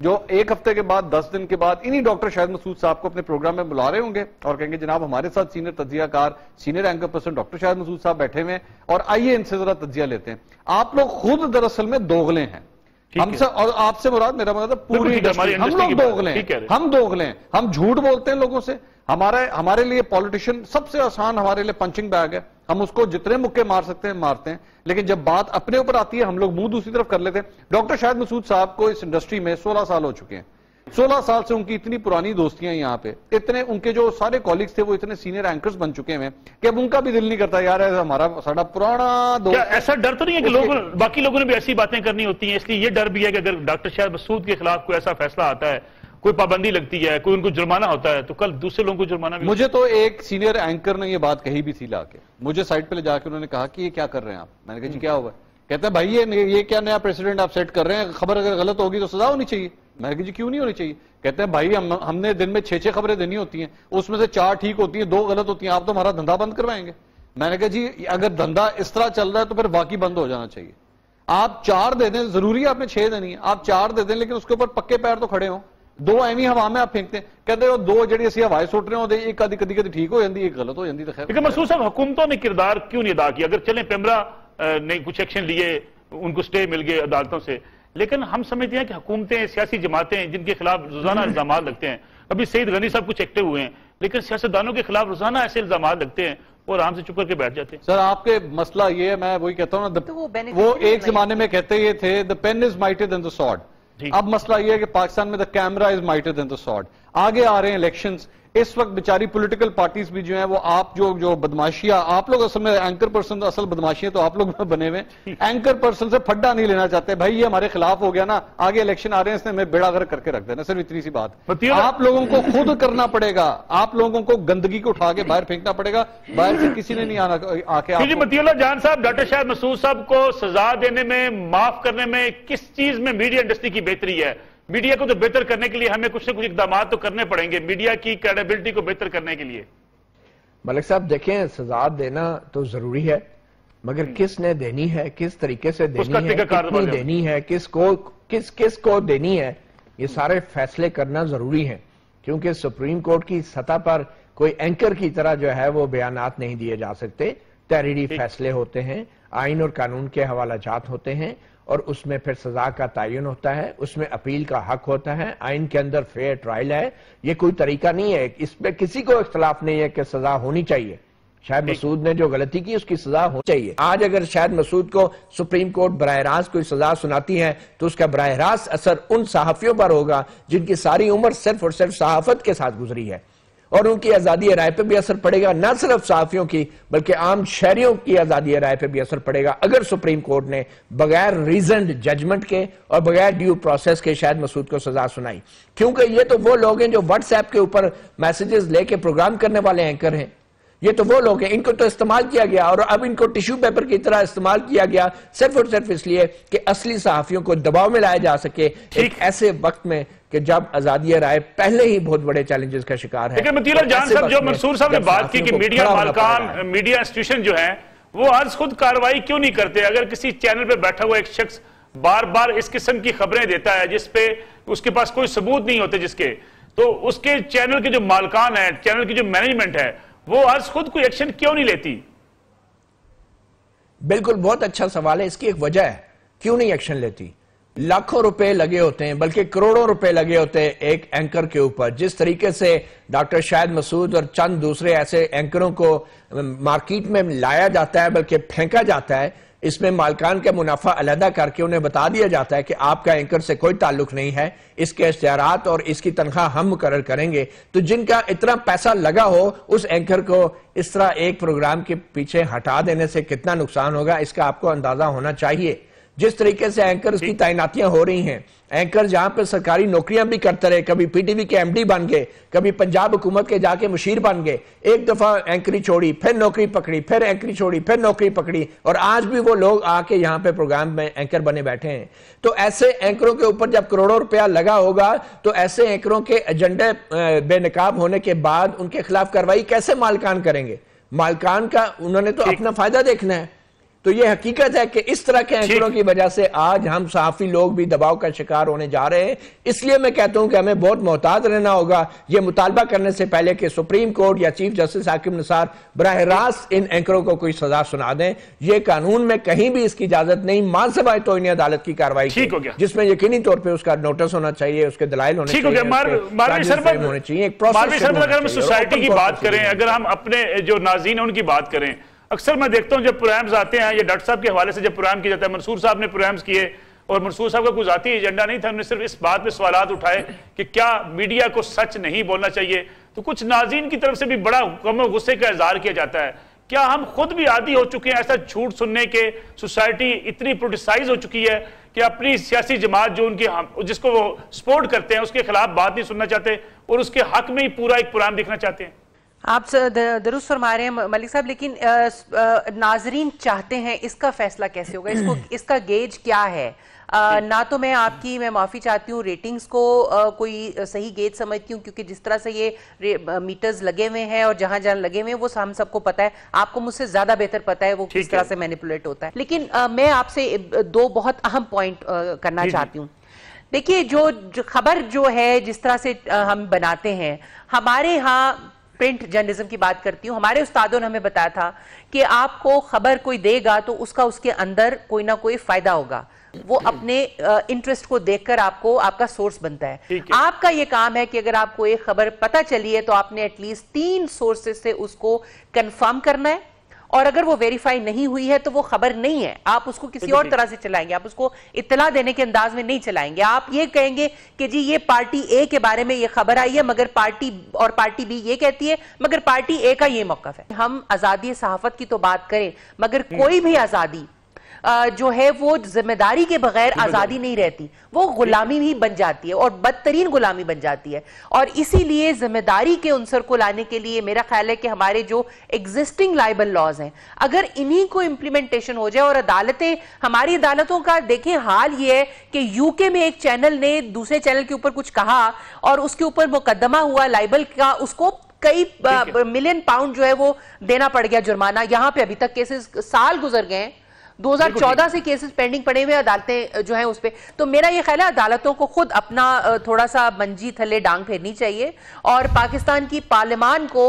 जो एक हफ्ते के बाद 10 दिन के बाद इन्हीं डॉक्टर शाहिद मसूद साहब को अपने प्रोग्राम में बुला रहे होंगे और कहेंगे जनाब हमारे साथ सीनियर तज्जियाकार, senior anchor person doctor Shahid Masood साहब बैठे हुए हैं और आइए इनसे जरा तज्जिया लेते हैं। आप लोग खुद दरअसल में दोगले हैं, हमसे और आपसे मुराद, मेरा मतलब पूरी इंडस्ट्री, हम लोग दोगले हैं, हम दोगले हैं, हम झूठ बोलते हैं लोगों से। हमारे लिए पॉलिटिशियन सबसे आसान हमारे लिए पंचिंग बैग है, हम उसको जितने मुक्के मार सकते हैं मारते हैं, लेकिन जब बात अपने ऊपर आती है हम लोग मुंह दूसरी तरफ कर लेते हैं। डॉक्टर शाहिद मसूद साहब को इस इंडस्ट्री में 16 साल हो चुके हैं, 16 साल से उनकी इतनी पुरानी दोस्तियां यहाँ पे, इतने उनके जो सारे कॉलीग्स थे वो इतने सीनियर एंकर्स बन चुके हैं कि अब उनका भी दिल नहीं करता यार हमारा सारा पुराना दोस्त। ऐसा डर तो नहीं है कि बाकी लोगों ने भी ऐसी बातें करनी होती हैं, इसलिए ये डर भी है कि अगर डॉक्टर शाहिद मसूद के खिलाफ कोई ऐसा फैसला आता है कोई पाबंदी लगती है, कोई उनको जुर्माना होता है, तो कल दूसरे लोगों को जुर्माना भी। मुझे तो एक सीनियर एंकर ने ये बात कही भी थी लाके, मुझे साइड पे ले जाके उन्होंने कहा कि ये क्या कर रहे हैं आप। मैंने कहा जी क्या हुआ? कहते हैं भाई ये क्या नया प्रेसिडेंट आप सेट कर रहे हैं, खबर अगर गलत होगी तो सजा होनी चाहिए। मैंने कहा जी क्यों नहीं होनी चाहिए? कहते हैं भाई हमने दिन में 6 खबरें देनी होती हैं, उसमें से 4 ठीक होती हैं, 2 गलत होती हैं, आप तो हमारा धंधा बंद करवाएंगे। मैंने कहा जी अगर धंधा इस तरह चल रहा है तो फिर वाकई बंद हो जाना चाहिए। आप 4 दे दें, जरूरी है आपने 6 देनी है, आप 4 दे दें, लेकिन उसके ऊपर पक्के पैर तो खड़े हो। 2 एवं हवा में आप फेंकते हैं, कहते हो 2 जी असं हवाएं सुट रहे हो, एक कदी कदी ठीक हो जाती, एक गलत हो जाती। लेकिन मसूद साहब हुकूमतों ने किरदार क्यों नहीं अदा किया? अगर चलें पेमरा ने कुछ एक्शन लिए, उनको स्टे मिल गए अदालतों से, लेकिन हम समझते हैं कि हुकूमतें, सियासी जमातें जिनके खिलाफ रोजाना इल्जाम लगते हैं, अभी सईद गनी साहब कुछ एक्टिव हुए हैं, लेकिन सियासतदानों के खिलाफ रोजाना ऐसे इल्जाम लगते हैं और आराम से चुप करके बैठ जाते हैं। सर आपके मसला ये है, मैं वही कहता हूँ ना, तो वो एक जमाने में कहते ये थे the pen is mightier than the sword. अब मसला ये है कि पाकिस्तान में the camera is mightier than the sword. आगे आ रहे हैं इलेक्शंस, इस वक्त बेचारी पॉलिटिकल पार्टीज भी जो है वो आप जो बदमाशियां, आप लोग असल में एंकर पर्सन, असल बदमाशियां तो आप लोग बने हुए, एंकर पर्सन से फड्डा नहीं लेना चाहते। भाई ये हमारे खिलाफ हो गया ना, आगे इलेक्शन आ रहे हैं, इसने हमें बेड़ा गर्क करके रख देना। सिर्फ इतनी सी बात आप लोगों को खुद करना पड़ेगा, आप लोगों को गंदगी को उठा के बाहर फेंकना पड़ेगा, बाहर से किसी ने नहीं आना आके। मतीउल्लाह जान साहब, डॉक्टर शाहिद मसूद साहब को सजा देने में, माफ करने में किस चीज में मीडिया इंडस्ट्री की बेहतरी है? मीडिया को तो बेहतर करने के लिए हमें कुछ न कुछ इकदाम तो करने पड़ेंगे, मीडिया की क्रेडिबिलिटी को बेहतर करने के लिए। मलिक साहब देखें, सजा देना तो जरूरी है, मगर किसने देनी है, किस तरीके से देनी है, कितनी देनी है, किसको देनी है, ये सारे फैसले करना जरूरी है। क्योंकि सुप्रीम कोर्ट की सतह पर कोई एंकर की तरह जो है वो बयानात नहीं दिए जा सकते। तहरीरी फैसले होते हैं, आइन और कानून के हवालाजात होते हैं, और उसमें फिर सजा का तयन होता है, उसमें अपील का हक होता है, आइन के अंदर फेयर ट्रायल है। ये कोई तरीका नहीं है, इसमें किसी को इख्तलाफ नहीं है कि सजा होनी चाहिए। शाहिद मसूद ने जो गलती की उसकी सजा होनी चाहिए। आज अगर शाहिद मसूद को सुप्रीम कोर्ट बराह रास्त कोई सजा सुनाती है तो उसका बराह रास्त असर उन सहाफियों पर होगा जिनकी सारी उम्र सिर्फ और सिर्फ सहाफत के साथ गुजरी है, और उनकी आजादी राय पे भी असर पड़ेगा, न सिर्फ सहाफियों की बल्कि आम शहरियों की आजादी राय पे भी असर पड़ेगा अगर सुप्रीम कोर्ट ने बगैर रीजन्ड जजमेंट के और बगैर ड्यू प्रोसेस के शाहिद मसूद को सजा सुनाई। क्योंकि ये तो वो लोग हैं जो व्हाट्सएप के ऊपर मैसेजेस लेके प्रोग्राम करने वाले एंकर हैं, ये तो वो लोग हैं, इनको तो इस्तेमाल किया गया और अब इनको टिश्यू पेपर की तरह इस्तेमाल किया गया सिर्फ और सिर्फ इसलिए कि असली सहाफियों को दबाव में लाया जा सके एक ऐसे वक्त में कि जब आजादी राय पहले ही बहुत बड़े चैलेंजेस का शिकार है। लेकिन मतीउल्लाह जान साहब, जो मंसूर साहब ने बात की कि मीडिया मालकान, मीडिया इंस्टीट्यूशन जो है वो आज खुद कार्रवाई क्यों नहीं करते? अगर किसी चैनल पे बैठा हुआ एक शख्स बार बार इस किस्म की खबरें देता है जिसपे उसके पास कोई सबूत नहीं होते जिसके, तो उसके चैनल के जो मालकान है, चैनल की जो मैनेजमेंट है, वो आज खुद कोई एक्शन क्यों नहीं लेती? बिल्कुल, बहुत अच्छा सवाल है। इसकी एक वजह है क्यों नहीं एक्शन लेती। लाखों रुपए लगे होते हैं, बल्कि करोड़ों रुपए लगे होते हैं एक एंकर के ऊपर। जिस तरीके से डॉक्टर शाहिद मसूद और चंद दूसरे ऐसे एंकरों को मार्केट में लाया जाता है बल्कि फेंका जाता है, इसमें मालकान का मुनाफा अलहदा करके उन्हें बता दिया जाता है कि आपका एंकर से कोई ताल्लुक नहीं है, इसके इश्तिहारात और इसकी तनख्वाह हम मुकर्रर करेंगे। तो जिनका इतना पैसा लगा हो उस एंकर को इस तरह एक प्रोग्राम के पीछे हटा देने से कितना नुकसान होगा, इसका आपको अंदाजा होना चाहिए। जिस तरीके से एंकर की तैनातियां हो रही हैं, एंकर जहां पर सरकारी नौकरियां भी करते रहे, कभी पीटीवी के एमडी बन गए, कभी पंजाब हुकूमत के जाके मुशीर बन गए, एक दफा एंकरी छोड़ी, फिर नौकरी पकड़ी, फिर एंकरी छोड़ी, फिर नौकरी पकड़ी, और आज भी वो लोग आके यहाँ पे प्रोग्राम में एंकर बने बैठे हैं। तो ऐसे एंकरों के ऊपर जब करोड़ों रुपया लगा होगा तो ऐसे एंकरों के एजेंडे बेनकाब होने के बाद उनके खिलाफ कार्रवाई कैसे मालकान करेंगे? मालकान का उन्होंने तो अपना फायदा देखना है। तो ये हकीकत है कि इस तरह के एंकरों की वजह से आज हम सहाफी लोग भी दबाव का शिकार होने जा रहे हैं। इसलिए मैं कहता हूं कि हमें बहुत मोहतात रहना होगा, ये मुतालबा करने से पहले कि सुप्रीम कोर्ट या चीफ जस्टिस हाकिम निसार बराह रास्त इन एंकरों को कोई सजा सुना दें। ये कानून में कहीं भी इसकी इजाजत नहीं, मानसबाए तो इन्हें अदालत की कार्रवाई जिसमें यकीनी तौर पर उसका नोटिस होना चाहिए, उसके दलाइल होने चाहिए, सोसाइटी की बात करें, अगर हम अपने जो नाज़रीन उनकी बात करें, अक्सर मैं देखता हूं जब प्रोग्राम्स आते हैं, ये डॉक्टर साहब के हवाले से जब प्रोग्राम किया जाता है, मंसूर साहब ने प्रोग्राम्स किए और मंसूर साहब का कोई जाती एजेंडा नहीं था, उन्होंने सिर्फ इस बात पे सवालात उठाए कि क्या मीडिया को सच नहीं बोलना चाहिए, तो कुछ नाज़रीन की तरफ से भी बड़ा गम और गुस्से का इजहार किया जाता है। क्या हम खुद भी आदी हो चुके हैं ऐसा झूठ सुनने के? सोसाइटी इतनी पोलिटिसाइज हो चुकी है कि अपनी सियासी जमात जो उनकी जिसको वो सपोर्ट करते हैं उसके खिलाफ बात नहीं सुनना चाहते और उसके हक में ही पूरा एक प्रोग्राम देखना चाहते हैं। आप दुरुस्त फरमा रहे हैं मलिक साहब, लेकिन नाजरीन चाहते हैं, इसका फैसला कैसे होगा? इसका गेज क्या है? ना तो मैं माफी चाहती हूँ रेटिंग्स को कोई सही गेज समझती हूँ, क्योंकि जिस तरह से ये मीटर्स लगे हुए हैं और जहां जहां लगे हुए हैं वो हम सबको पता है, आपको मुझसे ज्यादा बेहतर पता है वो किस तरह से मैनिपुलेट होता है। लेकिन मैं आपसे दो बहुत अहम पॉइंट करना चाहती हूँ। देखिए, जो खबर जो है जिस तरह से हम बनाते हैं, हमारे यहाँ प्रिंट जर्नलिज्म की बात करती हूँ, हमारे उस्तादों ने हमें बताया था कि आपको खबर कोई देगा तो उसके अंदर कोई ना कोई फायदा होगा, वो अपने इंटरेस्ट को देखकर आपको आपका सोर्स बनता है। आपका ये काम है कि अगर आपको एक खबर पता चली है तो आपने एटलीस्ट 3 सोर्सेज से उसको कंफर्म करना है, और अगर वो वेरीफाई नहीं हुई है तो वो खबर नहीं है, आप उसको किसी और तरह से चलाएंगे, आप उसको इत्तला देने के अंदाज में नहीं चलाएंगे। आप ये कहेंगे कि जी ये पार्टी ए के बारे में ये खबर आई है मगर पार्टी बी ये कहती है, मगर पार्टी ए का ये मौकफ है। हम आजादी सहाफत की तो बात करें, मगर कोई भी आजादी जो है वो जिम्मेदारी के बगैर आजादी नहीं रहती, वो गुलामी भी बन जाती है और बदतरीन गुलामी बन जाती है। और इसीलिए जिम्मेदारी के उनसर को लाने के लिए मेरा ख्याल है कि हमारे जो एग्जिस्टिंग लाइबल लॉज हैं, अगर इन्हीं को इम्प्लीमेंटेशन हो जाए, और अदालतें, हमारी अदालतों का देखें हाल ये है कि यूके में एक चैनल ने दूसरे चैनल के ऊपर कुछ कहा और उसके ऊपर मुकदमा हुआ लाइबल का, उसको कई मिलियन पाउंड जो है वो देना पड़ गया जुर्माना। यहां पे अभी तक केसेस साल गुजर गए हैं, 2014 से केसेस पेंडिंग पड़े हुए, अदालतें जो हैं उस पे। तो मेरा ये ख्याल है अदालतों को खुद अपना थोड़ा सा मंजी थले डांग फेरनी चाहिए, और पाकिस्तान की पार्लियामान को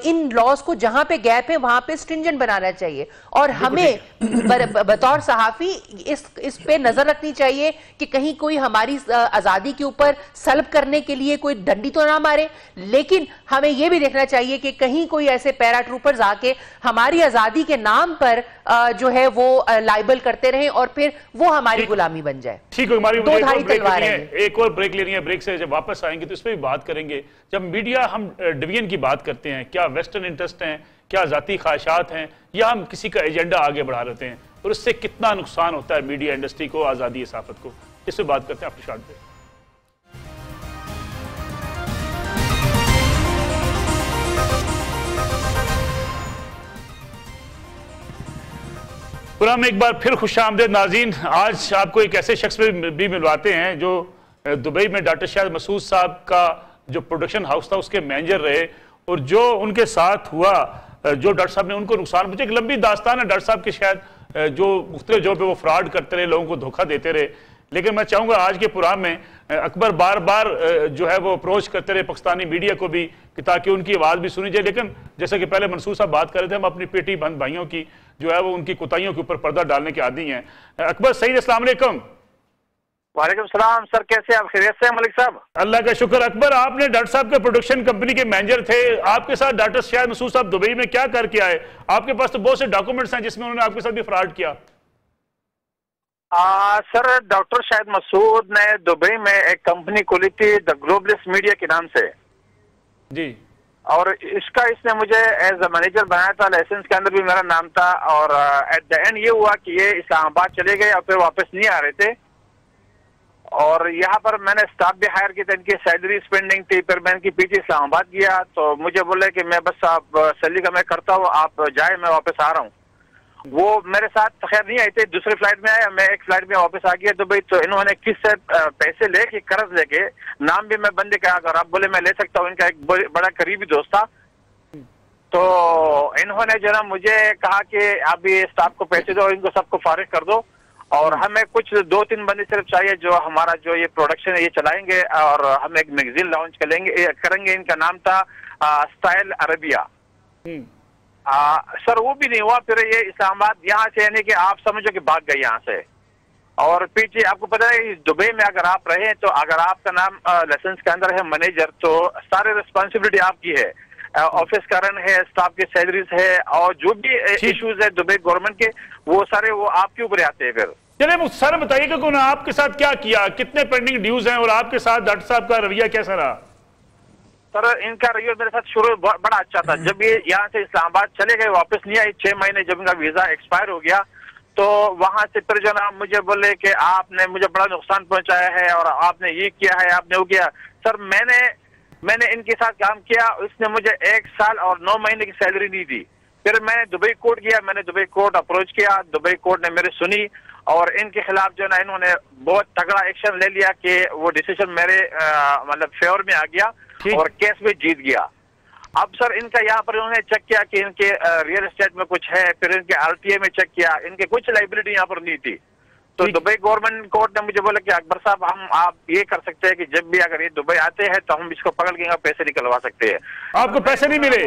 इन लॉज को जहां पे गैप है वहां पे स्ट्रिंजेंट बनाना चाहिए, और हमें बतौर सहाफी इस पे नजर रखनी चाहिए कि कहीं कोई हमारी आजादी के ऊपर सल्ब करने के लिए कोई डंडी तो ना मारे, लेकिन हमें यह भी देखना चाहिए कि कहीं कोई ऐसे पैरा ट्रूपर्स आके हमारी आजादी के नाम पर जो है वो लाइबल करते रहे और फिर वो हमारी गुलामी बन जाए। ठीक है, हमारी एक और ब्रेक लेनी है। ब्रेक से जब वापस आएंगे तो इस पर भी बात करेंगे। जब मीडिया हम डिवीजन की बात करते हैं, क्या वेस्टर्न इंटरेस्ट हैं, क्या जाती ख्वाहिशात हैं, या हम किसी का एजेंडा आगे बढ़ा लेते हैं, और इससे कितना नुकसान होता है मीडिया इंडस्ट्री को, आजादी सहाफत को, इस पर बात करते हैं आपके शॉर्ट ब्रेक। प्रोग्राम एक बार फिर खुशामदीद नाज़रीन। आज आपको एक ऐसे शख्स भी मिलवाते हैं जो दुबई में डॉक्टर शाहिद मसूद साहब का जो प्रोडक्शन हाउस था उसके मैनेजर रहे, और जो उनके साथ हुआ, जो डॉक्टर साहब ने उनको नुकसान पहुंचा, एक लंबी दास्तान है डॉक्टर साहब के, शायद जो मुख्तलिफ जगह पे वो फ्रॉड करते रहे, लोगों को धोखा देते रहे। लेकिन मैं चाहूंगा आज के प्रोग्राम में अकबर बार बार जो है वो अप्रोच करते रहे पाकिस्तानी मीडिया को भी, कि ताकि उनकी आवाज भी सुनी जाए। लेकिन जैसे कि पहले मंसूर साहब बात कर रहे थे, हम अपनी पेटी बंद भाइयों की जो है वो उनकी कोताहियों के ऊपर पर्दा डालने के आदी हैं। अकबर सईद, अस्सलाम वालेकुम। वालेकुम सलाम सर, कैसे आप? खैरियत से हैं मलिक साहब? अल्लाह का शुक्र। अकबर, आपने डॉक्टर साहब के प्रोडक्शन कंपनी के मैनेजर थे, आपके साथ डॉक्टर शाहिद मसूद साहब दुबई में क्या करके आए? आपके पास तो बहुत से डॉक्यूमेंट्स हैं जिसमें उन्होंने आपके साथ भी फ्रॉड किया। सर, डॉक्टर शाहिद मसूद ने दुबई में एक कंपनी खोली थी द ग्लोबलिस्ट मीडिया के नाम से जी, और इसने मुझे एज अ मैनेजर बनाया था। लाइसेंस के अंदर भी मेरा नाम था, और एट द एंड ये हुआ कि ये इस्लामाबाद चले गए और फिर वापस नहीं आ रहे थे, और यहाँ पर मैंने स्टाफ भी हायर किया था, इनकी सैलरी स्पेंडिंग थी। फिर मैं इनकी पीछे इस्लामाबाद गया तो मुझे बोले कि मैं बस आप सैलरी का मैं करता हूँ, आप जाए, मैं वापस आ रहा हूँ। वो मेरे साथ खैर नहीं आए थे, दूसरे फ्लाइट में आया, मैं एक फ्लाइट में वापस आ गया दुबई। तो इन्होंने किससे पैसे लेके, कर्ज लेके, नाम भी मैं बंदे का अगर आप बोले मैं ले सकता हूँ, इनका एक बड़ा करीबी दोस्त था, तो इन्होंने जो ना मुझे कहा कि आप ये स्टाफ को पैसे दो, इनको सबको फारिग कर दो, और हमें कुछ 2-3 बंदे सिर्फ चाहिए जो हमारा जो ये प्रोडक्शन है ये चलाएंगे, और हम एक मैगजीन लॉन्च करेंगे। इनका नाम था स्टाइल अरबिया। सर वो भी नहीं हुआ। फिर ये इस्लामाबाद यहाँ से, यानी कि आप समझो कि भाग गए यहाँ से, और पीछे आपको पता है दुबई में अगर आप रहे तो अगर आपका नाम लाइसेंस के अंदर है मैनेजर, तो सारे रिस्पॉन्सिबिलिटी आपकी है, ऑफिस का रन है, स्टाफ की सैलरीज है, और जो भी इश्यूज है दुबई गवर्नमेंट के, वो सारे वो आपके ऊपर आते हैं। फिर चलिए सर बताइएगा कि आपके साथ क्या किया, कितने पेंडिंग ड्यूज हैं, और आपके साथ डॉक्टर साहब का रवैया कैसा रहा? सर इनका रवैया मेरे साथ शुरू बड़ा अच्छा था। जब ये यहाँ से इस्लामाबाद चले गए, वापस नहीं आए 6 महीने, जब इनका वीजा एक्सपायर हो गया, तो वहां से फिर जो ना मुझे बोले कि आपने मुझे बड़ा नुकसान पहुंचाया है और आपने ये किया है, आपने वो किया। सर मैंने इनके साथ काम किया, इसने मुझे 1 साल और 9 महीने की सैलरी नहीं दी। फिर मैंने दुबई कोर्ट गया, मैंने दुबई कोर्ट अप्रोच किया, दुबई कोर्ट ने मेरी सुनी और इनके खिलाफ जो ना इन्होंने बहुत तगड़ा एक्शन ले लिया कि वो डिसीजन मेरे मतलब फेवर में आ गया और केस में जीत गया। अब सर इनका यहाँ पर उन्होंने चेक किया कि इनके रियल एस्टेट में कुछ है, फिर इनके RTA में चेक किया, इनके कुछ लाइबिलिटी यहाँ पर नहीं थी। तो दुबई गवर्नमेंट कोर्ट ने मुझे बोला कि अकबर साहब आप ये कर सकते हैं कि जब भी अगर ये दुबई आते हैं तो हम इसको पकड़ के पैसे निकलवा सकते हैं। आपको पैसे नहीं मिले?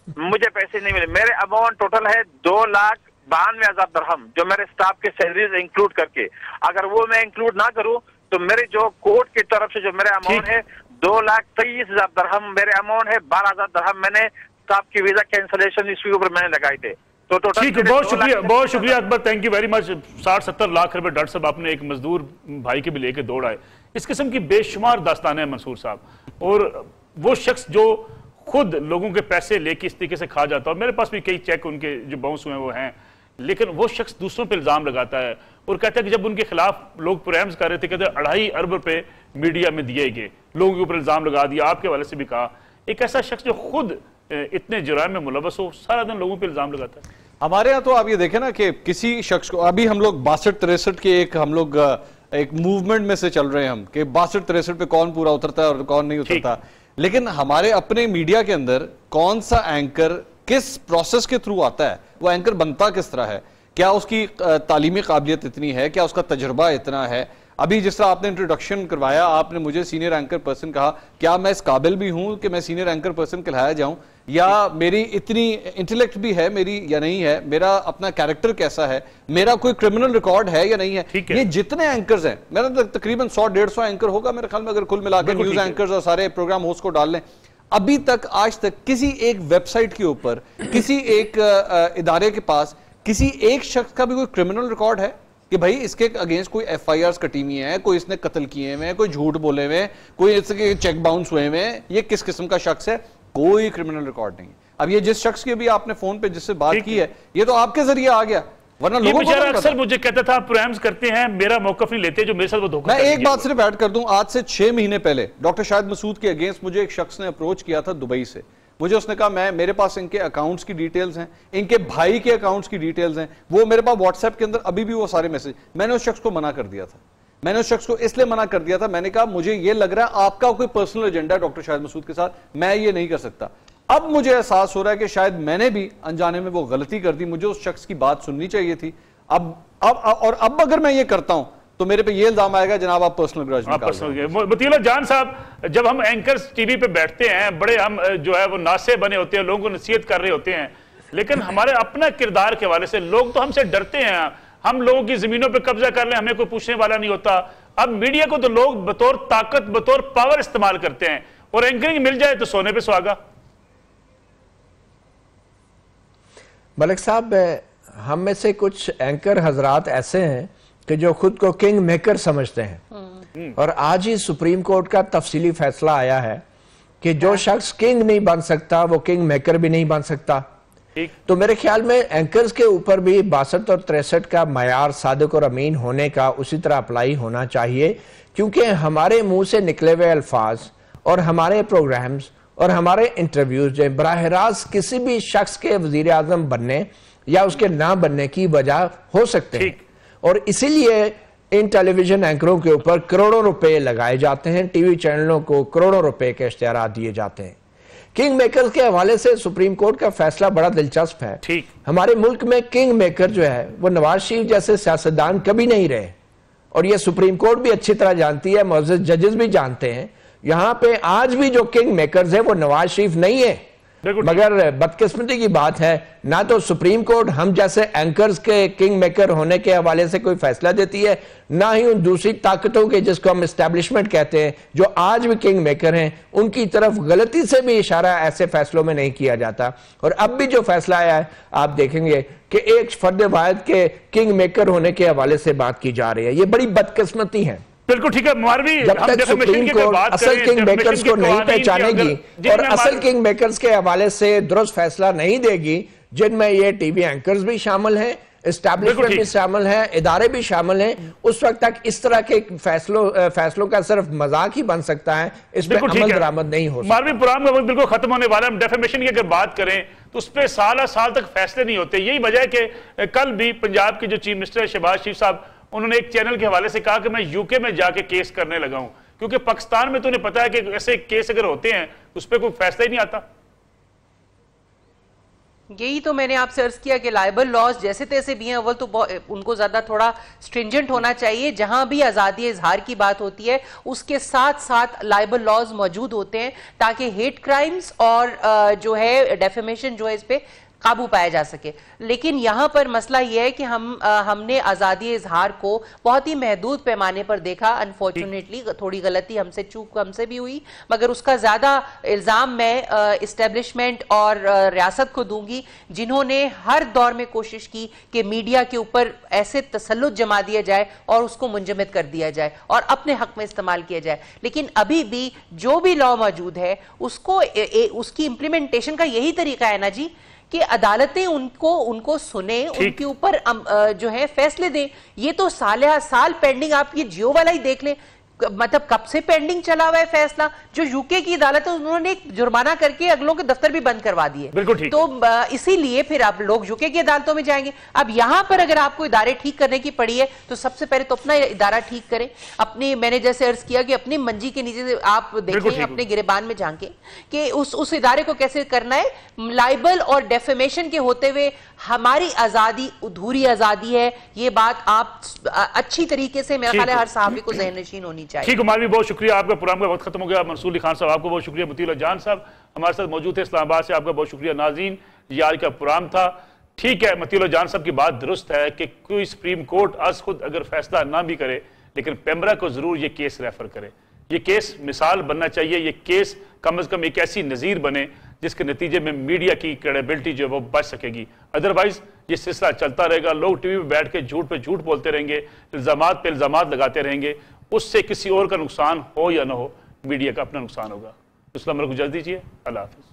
मुझे पैसे नहीं मिले। मेरे अमाउंट टोटल है 2,92,000 दरहम, जो मेरे स्टाफ के सैलरीज इंक्लूड करके। अगर वो मैं इंक्लूड ना करूं तो मेरे जो कोर्ट की तरफ से जो मेरा अमाउंट है 2,23,000 दरहम मेरे अमाउंट है। 12,000 दरहम मैंने स्टाफ की वीजा कैंसिलेशन इसके ऊपर मैंने लगाए थे। तो टोटल ठीक है, बहुत शुक्रिया Akbar, thank you very much. 60-70 lakh रुपए डॉक्टर साहब आपने एक मजदूर भाई के भी लेके दौड़ आए। इस किस्म की बेशुमार दास्तानें हैं मंसूर साहब, और वो शख्स जो खुद लोगों के पैसे लेके इस तरीके से खा जाता है। मेरे पास भी कई चेक उनके जो बाउंस हुए हैं वो हैं, लेकिन वो शख्स दूसरों पर इल्जाम लगाता है और कहता है कि जब उनके खिलाफ लोग प्रोग्राम्स कर रहे थे, कहते 2.5 अरब रुपए मीडिया में दिए गए, लोगों के ऊपर इल्जाम लगा दिया। आपके हवाले से भी कहा, एक ऐसा शख्स जो खुद इतने जुराम में मुलव्वस हो, सारा दिन लोगों पर इल्जाम लगाता है। हमारे यहाँ तो आप ये देखें ना कि किसी शख्स को, अभी हम लोग 62-63 के एक मूवमेंट में से चल रहे हैं हम, कि 62-63 पे कौन पूरा उतरता है और कौन नहीं उतरता, लेकिन हमारे अपने मीडिया के अंदर कौन सा एंकर किस प्रोसेस के थ्रू आता है, वो एंकर बनता किस तरह है, क्या उसकी तालीमी काबिलियत इतनी है, क्या उसका तजुर्बा इतना है। अभी जिस तरह आपने इंट्रोडक्शन करवाया, आपने मुझे सीनियर एंकर पर्सन कहा, क्या मैं इस काबिल भी हूं कि मैं सीनियर एंकर पर्सन कहलाया जाऊं, या मेरी इतनी इंटेलेक्ट भी है मेरी या नहीं है, मेरा अपना कैरेक्टर कैसा है, मेरा कोई क्रिमिनल रिकॉर्ड है या नहीं है। ये जितने एंकर्स हैं, मेरा तकरीबन 100-150 एंकर होगा मेरे ख्याल में, अगर कुल मिलाकर न्यूज एंकर्स और सारे प्रोग्राम होस्ट को डाल लें। अभी तक आज तक किसी एक वेबसाइट के ऊपर, किसी एक इदारे के पास किसी एक शख्स का भी कोई क्रिमिनल रिकॉर्ड है कि भाई इसके अगेंस्ट कोई FIRs कटी हुई है, कोई इसने कत्ल किए हुए, कोई झूठ बोले हुए, कोई इसके चेक बाउंस हुए हुए, ये किस किस्म का शख्स है, कोई क्रिमिनल रिकॉर्ड नहीं। अब ये जिस शख्स की भी आपने फोन पे जिससे बात की है, ये तो आपके जरिए आ गया, वरना लोगों को अक्सर मुझे कहता था प्रोग्राम्स करते हैं, मेरा मौकफ नहीं लेते, जो मेरे साथ वो धोखा। मैं एक बात सिर्फ ऐड कर दूं, आज से 6 महीने पहले डॉक्टर शाहिद मसूद के अगेंस्ट मुझे एक शख्स ने अप्रोच किया था दुबई से। मुझे उसने कहा मेरे पास इनके अकाउंट्स की डिटेल्स हैं, इनके भाई के अकाउंट्स की डिटेल्स हैं, वो मेरे पास व्हाट्सएप के अंदर अभी भी वो सारे मैसेज। मैंने उस शख्स को मना कर दिया था, मैंने उस शख्स को इसलिए मना कर दिया था, मैंने कहा मुझे ये लग रहा है आपका कोई पर्सनल एजेंडा है डॉक्टर शाहिद मसूद के साथ, मैं ये नहीं कर सकता। अब मुझे एहसास हो रहा है कि शायद मैंने भी अनजाने में वो गलती कर दी, मुझे उस शख्स की बात सुननी चाहिए थी। अब अगर मैं ये करता हूं तो मेरे पे ये इल्जाम आएगा जनाब आप पर्सनल ग्रज बतीउल्लाह जान साहब, जब हम एंकर्स टीवी पे बैठते हैं, बड़े हम जो है वो नासे बने होते हैं, लोगों को नसीहत कर रहे होते हैं, लेकिन हमारे अपना किरदार के हवाले से लोग तो हमसे डरते हैं। हम लोगों की जमीनों पे कब्जा कर लें, हमें कोई पूछने वाला नहीं होता। अब मीडिया को तो लोग बतौर ताकत, बतौर पावर इस्तेमाल करते हैं, और एंकरिंग मिल जाए तो सोने पे सुहागा। मलिक साहब, हम में से कुछ एंकर हजरात ऐसे हैं कि जो खुद को किंग मेकर समझते हैं, और आज ही सुप्रीम कोर्ट का तफसीली फैसला आया है कि जो शख्स किंग नहीं बन सकता वो किंग मेकर भी नहीं बन सकता। तो मेरे ख्याल में एंकर्स के ऊपर भी 62 और 63 का मयार सादिक और अमीन होने का उसी तरह अप्लाई होना चाहिए, क्योंकि हमारे मुंह से निकले हुए अल्फाज और हमारे प्रोग्राम्स और हमारे इंटरव्यूज जो बराह रास्त किसी भी शख्स के वजीर आजम बनने या उसके ना बनने की वजह हो सकते हैं, और इसीलिए इन टेलीविजन एंकरों के ऊपर करोड़ों रुपए लगाए जाते हैं, टीवी चैनलों को करोड़ों रुपए के इश्तिहार दिए जाते हैं। किंग मेकर्स के हवाले से सुप्रीम कोर्ट का फैसला बड़ा दिलचस्प है। हमारे मुल्क में किंग मेकर जो है वो नवाज शरीफ जैसे सियासतदान कभी नहीं रहे, और ये सुप्रीम कोर्ट भी अच्छी तरह जानती है, मुअज़्ज़ज़ जजेस भी जानते हैं। यहां पे आज भी जो किंग मेकर्स है वो नवाज शरीफ नहीं है, मगर बदकिस्मती की बात है ना तो सुप्रीम कोर्ट हम जैसे एंकर्स के किंग मेकर होने के हवाले से कोई फैसला देती है, ना ही उन दूसरी ताकतों के जिसको हम एस्टैब्लिशमेंट कहते हैं जो आज भी किंग मेकर हैं, उनकी तरफ गलती से भी इशारा ऐसे फैसलों में नहीं किया जाता। और अब भी जो फैसला आया है आप देखेंगे कि एक फर्द वाहिद के किंग मेकर होने के हवाले से बात की जा रही है, ये बड़ी बदकिस्मती है। बिल्कुल ठीक है मारवी, जब तक सुप्रीम कोर्ट असल किंग मेकर्स को नहीं पहचानेगी और असल किंग मेकर्स के हवाले से दुरुस्त फैसला नहीं देगी, जिनमें ये टीवी एंकर्स भी शामिल हैं, एस्टैब्लिशमेंट भी शामिल है, इदारे भी शामिल हैं, उस वक्त तक इस तरह के फैसलों का सिर्फ मजाक ही बन सकता है, इस पर अमल दरामद नहीं हो सकता। मालवी प्रोग्राम का वक्त बिल्कुल खत्म होने वाला है। हम डेफेमेशन की अगर बात करें तो उस पर साल तक फैसले नहीं होते। यही वजह है कि कल भी पंजाब के जो चीफ मिनिस्टर शहबाज शरीफ साहब, उन्होंने एक चैनल के हवाले से कहा कि मैं यूके में जाके केस करने लगा हूं, क्योंकि पाकिस्तान में तो उन्हें पता है कि ऐसे केस अगर होते हैं उस पर कोई फैसला ही नहीं आता। यही तो मैंने आपसे अर्ज किया कि लाइबल लॉज जैसे तैसे भी हैं, अव्वल तो उनको ज्यादा थोड़ा स्ट्रिंजेंट होना चाहिए। जहां भी आजादी इजहार की बात होती है उसके साथ साथ लाइबल लॉज मौजूद होते हैं, ताकि हेट क्राइम्स और जो है डेफेमेशन जो है इस पे काबू पाया जा सके। लेकिन यहां पर मसला यह है कि हमने आजादी इजहार को बहुत ही महदूद पैमाने पर देखा। अनफॉर्चुनेटली थोड़ी गलती हमसे, चूक हमसे भी हुई, मगर उसका ज्यादा इल्जाम मैं इस्टेब्लिशमेंट और रियासत को दूंगी, जिन्होंने हर दौर में कोशिश की कि मीडिया के ऊपर ऐसे तसल्लुत जमा दिया जाए और उसको मुंजमद कर दिया जाए और अपने हक में इस्तेमाल किया जाए। लेकिन अभी भी जो भी लॉ मौजूद है उसको उसकी इंप्लीमेंटेशन का यही तरीका है ना जी, कि अदालतें उनको सुने, उनके ऊपर जो है फैसले दें। ये तो साल पेंडिंग, आप ये जियो वाला ही देख लें, मतलब कब से पेंडिंग चला हुआ है फैसला। जो यूके की अदालत है उन्होंने एक जुर्माना करके अगलों के दफ्तर भी बंद करवा दिए। बिल्कुल ठीक। तो इसीलिए फिर आप लोग यूके की अदालतों में जाएंगे। अब यहां पर अगर आपको इदारे ठीक करने की पड़ी है तो सबसे पहले तो अपना इदारा ठीक करें। अपनी, मैंने जैसे अर्ज किया कि अपनी मंजी के नीचे आप देखें, अपने गिरेबान में झांके कि उस इदारे को कैसे करना है। लाइबल और डेफेमेशन के होते हुए हमारी आजादी अधूरी आजादी है, ये बात आप अच्छी तरीके से मेरा ख्याल है हर सहाफी को ज़हन नशीन होनी चाहिए। ठीक, उमार भी बहुत शुक्रिया, आपका प्रोग्राम का वक्त खत्म हो गया। मंसूर अली खान साहब आपको बहुत शुक्रिया। मुतीउल्लाह जान साहब हमारे साथ मौजूद थे इस्लामाबाद से, आपका बहुत शुक्रिया। नाज़रीन, ये आज का प्रोग्राम था। ठीक है, मुतीउल्लाह जान साहब की बात दुरुस्त है कि कोई सुप्रीम कोर्ट आज खुद अगर फैसला ना भी करे, लेकिन पेमरा को जरूर ये केस रेफर करे। ये केस मिसाल बनना चाहिए, ये केस कम से कम एक ऐसी नज़ीर बने जिसके नतीजे में मीडिया की क्रेडिबिलिटी जो है वो बच सकेगी। अदरवाइज ये सिलसिला चलता रहेगा, लोग टीवी पे बैठ के झूठ पे झूठ बोलते रहेंगे, इल्जामात पे इल्जामात लगाते रहेंगे, उससे किसी और का नुकसान हो या ना हो, मीडिया का अपना नुकसान होगा। इस्लाम को इजाज़त दीजिए, अल्लाह हाफ़िज़।